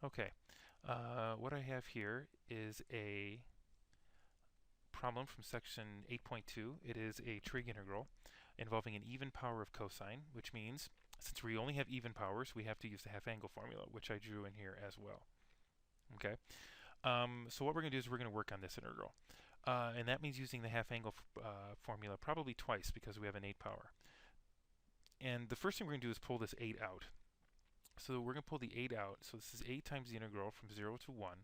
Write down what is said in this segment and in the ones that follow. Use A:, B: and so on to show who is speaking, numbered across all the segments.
A: Okay, what I have here is a problem from section 8.2. It is a trig integral involving an even power of cosine, which means since we only have even powers, we have to use the half angle formula, which I drew in here as well. Okay, so what we're going to do is we're going to work on this integral. And that means using the half angle formula probably twice because we have an 8 power. And the first thing we're going to do is pull this 8 out. So we're going to pull the 8 out. So this is 8 times the integral from 0 to 1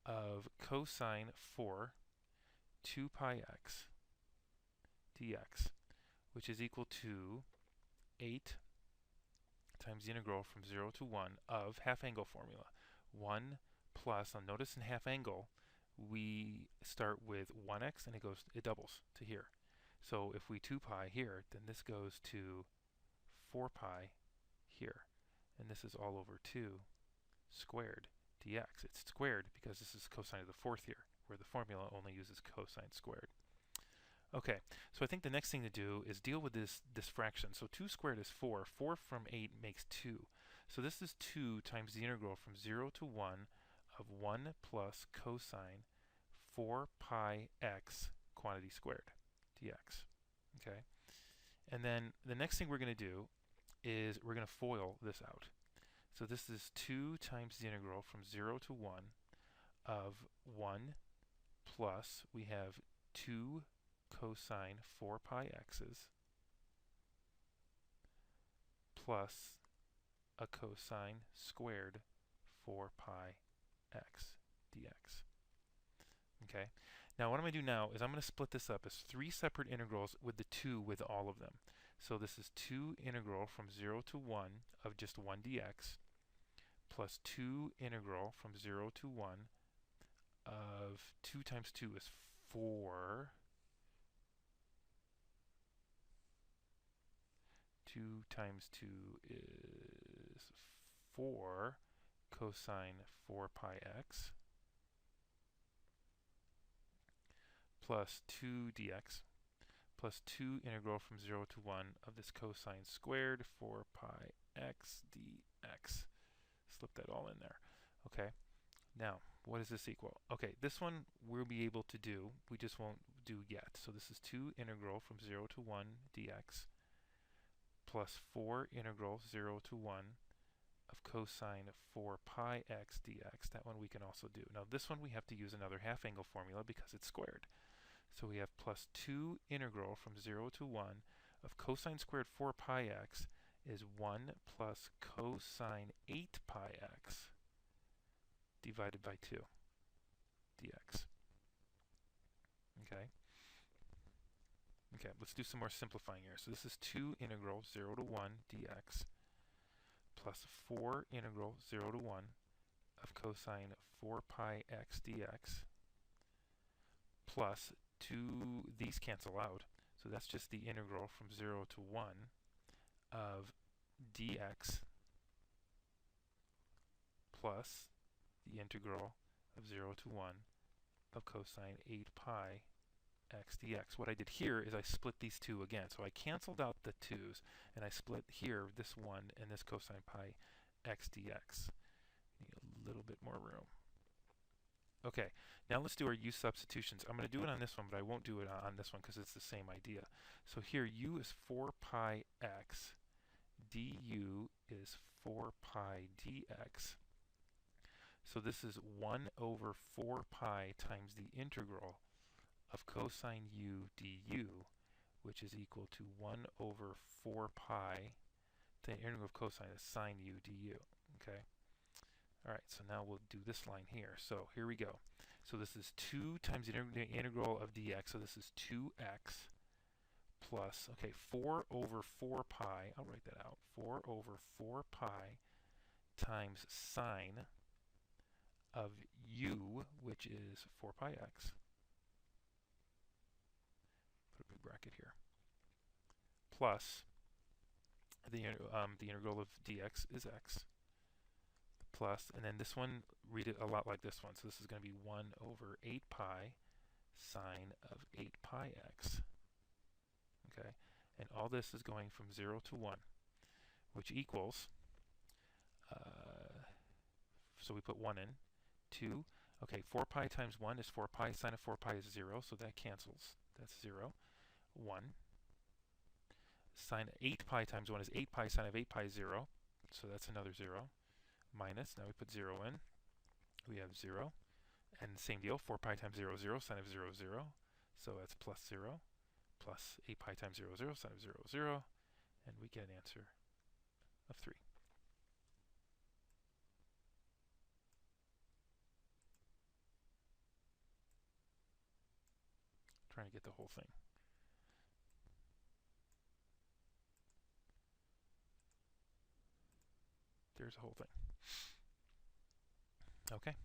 A: of cosine 4 2 pi x dx, which is equal to 8 times the integral from 0 to 1 of half angle formula. 1 plus, now notice in half angle, we start with 1x and it doubles to here. So if we 2 pi here, then this goes to 4 pi here. And this is all over 2 squared dx. It's squared because this is cosine of the fourth here, where the formula only uses cosine squared. Okay, so I think the next thing to do is deal with this fraction. So 2 squared is 4. 4 from 8 makes 2. So this is 2 times the integral from 0 to 1 of 1 plus cosine 4 pi x quantity squared dx. Okay, and then the next thing we're going to do is we're going to FOIL this out. So this is 2 times the integral from 0 to 1 of 1 plus, we have 2 cosine 4 pi x's plus a cosine squared 4 pi x dx. Okay, now what I'm going to do now is I'm going to split this up as 3 separate integrals with the 2 with all of them. So this is 2 integral from 0 to 1 of just 1 dx plus 2 integral from 0 to 1 of 2 times 2 is 4. 2 times 2 is 4 cosine 4 pi x plus 2 dx plus 2 integral from 0 to 1 of this cosine squared 4 pi x dx. Slip that all in there. Okay, now what does this equal? Okay, this one we'll be able to do, we just won't do yet. So this is 2 integral from 0 to 1 dx plus 4 integral 0 to 1 of cosine 4 pi x dx. That one we can also do. Now this one we have to use another half angle formula because it's squared. So we have plus 2 integral from 0 to 1 of cosine squared 4 pi x is 1 plus cosine 8 pi x divided by 2 dx. Okay. Okay, let's do some more simplifying here. So this is 2 integral 0 to 1 dx plus 4 integral 0 to 1 of cosine 4 pi x dx plus 2, these cancel out, so that's just the integral from 0 to 1 of dx plus the integral of 0 to 1 of cosine 8 pi x dx. What I did here is I split these two again. So I canceled out the 2's and I split here this 1 and this cosine pi x dx. Need a little bit more room. Okay, now let's do our u substitutions. I'm going to do it on this one, but I won't do it on this one because it's the same idea. So here u is 4 pi x, du is 4 pi dx. So this is 1 over 4 pi times the integral of cosine u du, which is equal to 1 over 4 pi, the integral of cosine is sine u du. Okay. All right, so now we'll do this line here. So here we go. So this is 2 times the integral of dx, so this is 2x plus, okay, 4 over 4 pi, I'll write that out, 4 over 4 pi times sine of u, which is 4 pi x. Put a big bracket here. Plus the integral of dx is x. Plus, and then this one, read it a lot like this one. So this is going to be 1 over 8 pi sine of 8 pi x. Okay, and all this is going from 0 to 1, which equals so we put 1 in. 2, okay, 4 pi times 1 is 4 pi, sine of 4 pi is 0, so that cancels. That's 0. 1. Sine 8 pi times 1 is 8 pi, sine of 8 pi is 0, so that's another 0. Minus, now we put 0 in. We have 0. And same deal, 4 pi times 0 is 0, sine of 0 is 0, so that's plus 0. Plus 8 pi times 0 is 0, sine of 0 is 0, and we get an answer of 3. Trying to get the whole thing. There's the whole thing. Okay.